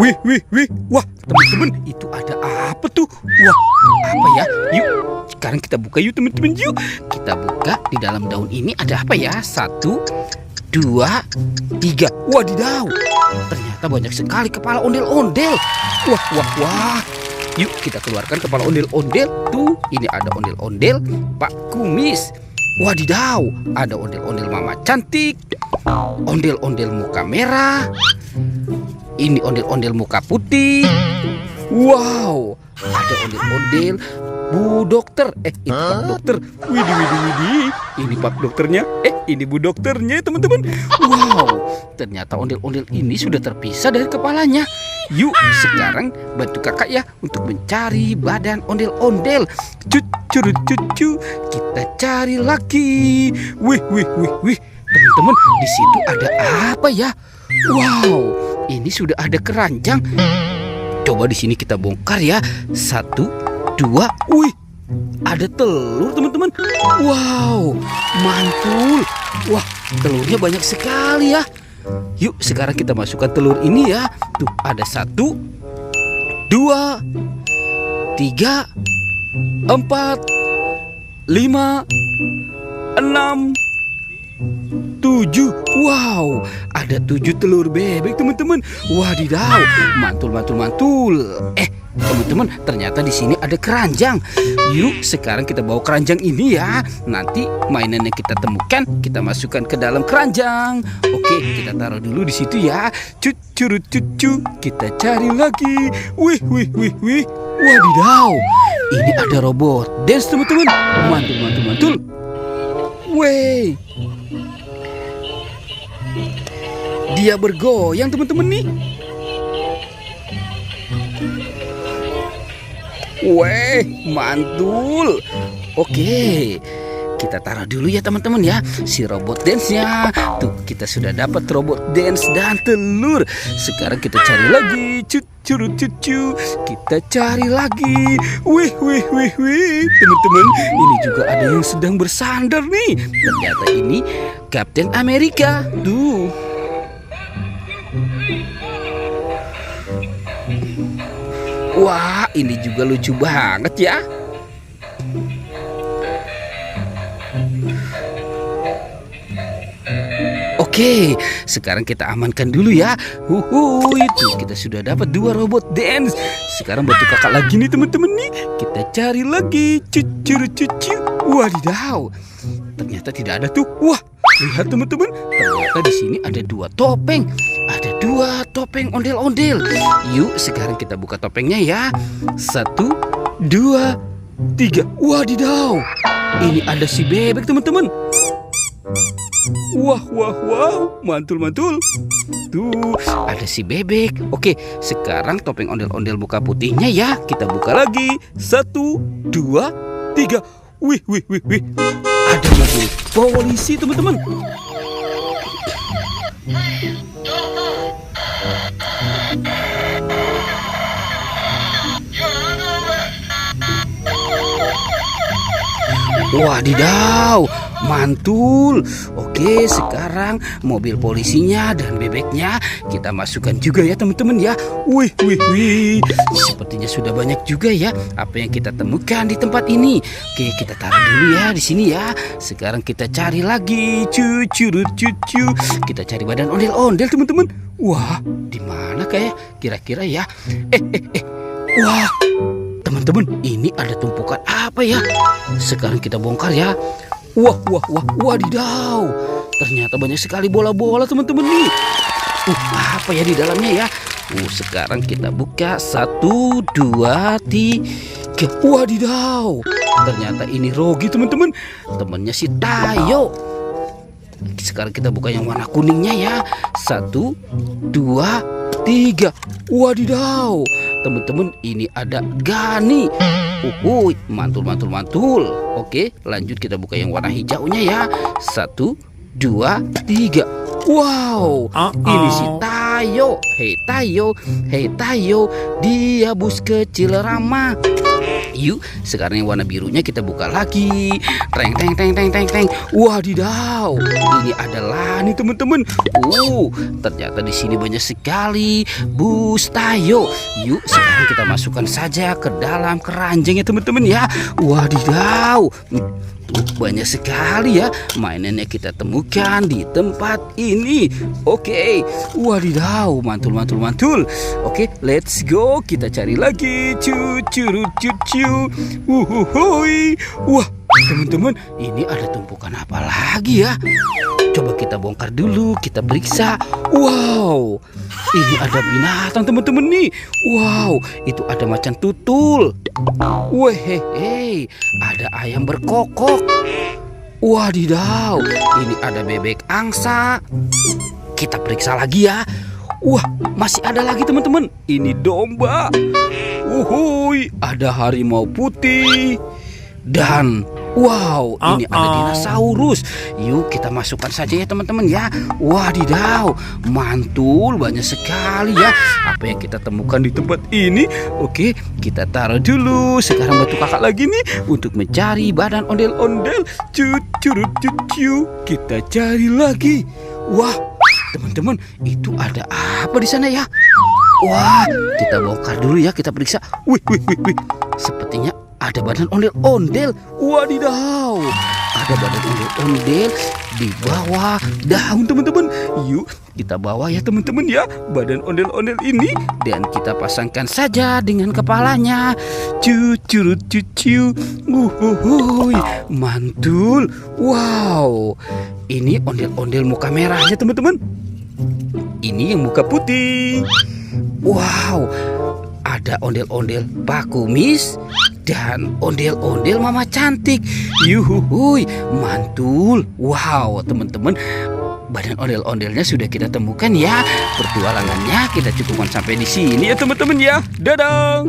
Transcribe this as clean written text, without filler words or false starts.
Wih, wih, wih. Wah, teman-teman, itu ada apa tuh? Wah, apa ya? Yuk, sekarang kita buka yuk teman-teman. Yuk, kita buka di dalam daun ini ada apa ya? 1, 2, 3. Wadidaw, ternyata banyak sekali kepala ondel-ondel. Wah, wah, wah. Yuk, kita keluarkan kepala ondel-ondel. Tuh, ini ada ondel-ondel Pak Kumis. Wadidaw, ada ondel-ondel Mama Cantik, ondel-ondel muka merah, ini ondel-ondel muka putih. Wow, ada ondel-ondel Bu Dokter. Itu Pak Dokter. Widih, widih, widih. Ini Pak Dokternya. Ini Bu Dokternya, teman-teman. Wow, ternyata ondel-ondel ini sudah terpisah dari kepalanya. Yuk, sekarang bantu kakak ya untuk mencari badan ondel-ondel. Cucurut cucu, kita cari lagi. Wih, wih, wih, wih. Teman-teman, di situ ada apa ya? Wow, ini sudah ada keranjang. Coba di sini kita bongkar ya. 1, 2. Wih, ada telur, teman-teman. Wow, mantul. Wah, telurnya banyak sekali ya. Yuk, sekarang kita masukkan telur ini ya. Tuh, ada 1, 2, 3, 4, 5, 6, 7. Wow, ada 7 telur bebek, teman-teman. Wadidaw, mantul, mantul, mantul. Teman-teman, ternyata di sini ada keranjang. Yuk, sekarang kita bawa keranjang ini ya. Nanti mainan yang kita temukan kita masukkan ke dalam keranjang. Oke, kita taruh dulu di situ ya. Cucurut cucu, kita cari lagi. Wih, wih, wih, wih. Wadidaw, ini ada robot dance, teman-teman. Mantul, mantul, mantul. Wih, dia bergoyang, teman-teman nih. Weh, mantul. Oke, kita taruh dulu ya teman-teman ya si robot dance-nya. Tuh, kita sudah dapat robot dance dan telur. Sekarang kita cari lagi. Cucurut cucu, kita cari lagi. Wih, wih, wih, wih. Teman-teman, ini juga ada yang sedang bersandar nih. Ternyata ini Kapten Amerika. Tuh. Wah, ini juga lucu banget ya. Oke, sekarang kita amankan dulu ya. Itu kita sudah dapat 2 robot dance. Sekarang bantu kakak lagi nih teman-teman nih. Kita cari lagi. Cucu. Wadidaw, ternyata tidak ada tuh. Wah, lihat teman-teman. Ternyata di sini ada 2 topeng. Ada 2 topeng ondel-ondel. Yuk, sekarang kita buka topengnya ya. 1, 2, 3. Wadidaw, ini ada si bebek teman-teman. Wah, wah, wow, mantul, mantul. Tuh, ada si bebek. Oke, sekarang topeng ondel-ondel muka putihnya ya. Kita buka lagi. 1, 2, 3. Wih, wih, wih, wih. Ada mobil polisi teman-teman. Wadidaw, mantul. Oke, sekarang mobil polisinya dan bebeknya kita masukkan juga ya teman-teman ya. Wih, wih, wih. Sepertinya sudah banyak juga ya apa yang kita temukan di tempat ini. Oke, kita taruh dulu ya di sini ya. Sekarang kita cari lagi. Cucurut cucu. Kita cari badan ondel-ondel teman-teman. Wah, di mana kayak kira-kira ya? Wah, teman-teman, ini ada tumpukan apa ya? Sekarang kita bongkar ya. Wah, wah, wah, wadidaw. Ternyata banyak sekali bola-bola teman-teman nih. Apa ya di dalamnya ya? Sekarang kita buka. 1, 2, 3. Wadidaw. Ternyata ini Rogi teman-teman. Temannya si Tayo. Sekarang kita buka yang warna kuningnya ya. 1, 2, 3. Wadidaw. Teman-teman, ini ada Gani. Mantul, mantul, mantul. Oke, lanjut kita buka yang warna hijaunya ya. 1, 2, 3. Wow, ini si Tayo. Hei Tayo, dia bus kecil ramah. Yuk, sekarang yang warna birunya kita buka lagi. Teng teng teng teng teng teng. Wadidaw, ini adalah nih teman-teman. Ternyata di sini banyak sekali bus Tayo. Yuk, sekarang kita masukkan saja ke dalam keranjang ya teman-teman ya. Wadidaw. Banyak sekali ya mainannya kita temukan di tempat ini. Oke, wadidaw, mantul. Oke, let's go, kita cari lagi. Cucu. Wah, teman-teman, ini ada tumpukan apa lagi ya? Coba kita bongkar dulu, kita periksa. Wow, ini ada binatang teman-teman nih. Wow, itu ada macan tutul. Wehehe, ada ayam berkokok. Wadidaw, ini ada bebek angsa. Kita periksa lagi ya. Wah, masih ada lagi teman-teman. Ini domba. Ada harimau putih. Dan wow, ini ada dinosaurus. Yuk kita masukkan saja ya teman-teman ya. Wadidaw, mantul, banyak sekali ya apa yang kita temukan di tempat ini. Oke, kita taruh dulu. Sekarang bantu kakak lagi nih untuk mencari badan ondel-ondel. Cucu, kita cari lagi. Wah, teman-teman, itu ada apa di sana ya? Wah, kita bongkar dulu ya, kita periksa. Wih, sepertinya ada badan ondel-ondel. Wadidaw, ada badan ondel-ondel di bawah daun teman-teman. Yuk kita bawa ya teman-teman ya badan ondel-ondel ini, dan kita pasangkan saja dengan kepalanya. Cucu. Mantul. Wow, ini ondel-ondel muka merahnya teman-teman. Ini yang muka putih. Wow, ada ondel-ondel Pak Kumis dan ondel-ondel Mama Cantik. Yuhuhuy, mantul. Wow, teman-teman, badan ondel-ondelnya sudah kita temukan ya. Pertualangannya kita cukupkan sampai di sini ya teman-teman ya. Dadah.